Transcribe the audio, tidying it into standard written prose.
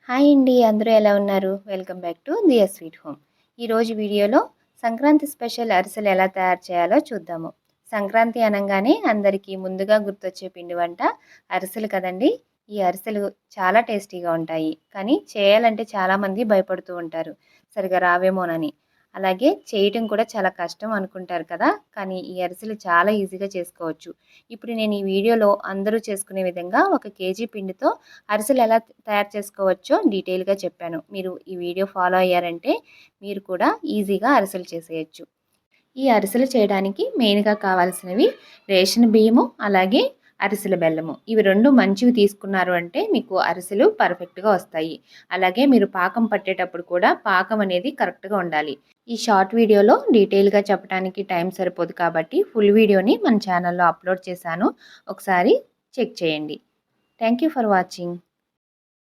Hi అండి. అందరూ ఎలా ఉన్నారు? Welcome back to Diya sweet home. ఈరోజు వీడియోలో సంక్రాంతి స్పెషల్ అరిసెలు ఎలా తయారు చేయాలో చూద్దాము. సంక్రాంతి అనంగానే అందరికీ ముందుగా గుర్తొచ్చే పిండి వంట అరిసెలు కదండీ! ఈ అరిసెలు చాలా టేస్టీగా ఉంటాయి. కానీ చేయాలంటే చాలామంది భయపడుతూ ఉంటారు. సరిగ్గా రావేమోనని. అలాగే చేయటం కూడా చాలా కష్టం అనుకుంటారు కదా! కానీ ఈ అరిసెలు చాలా ఈజీగా చేసుకోవచ్చు. ఇప్పుడు నేను ఈ వీడియోలో అందరూ చేసుకునే విధంగా 1 కేజీ పిండితో అరిసెలు ఎలా తయారు చేసుకోవచ్చో డీటెయిల్‌గా చెప్పాను. మీరు ఈ వీడియో ఫాలో అయ్యారంటే మీరు కూడా ఈజీగా అరిసెలు చేసేయొచ్చు. ఈ అరిసెలు చేయడానికి మెయిన్‌గా కావాల్సినవి రేషన్ బియ్యము, అలాగే అరిసెల బెల్లము. ఇవి 2 మంచివి తీసుకున్నారు అంటే మీకు అరిసెలు పర్ఫెక్ట్‌గా వస్తాయి. అలాగే మీరు పాకం పట్టేటప్పుడు కూడా పాకం అనేది కరెక్ట్‌గా ఉండాలి. ఈ షార్ట్ వీడియోలో డీటెయిల్‌గా చెప్పడానికి టైం సరిపోదు కాబట్టి ఫుల్ వీడియోని మన ఛానల్‌లో అప్‌లోడ్ చేశాను. ఒకసారి చెక్ చేయండి. Thank you for watching.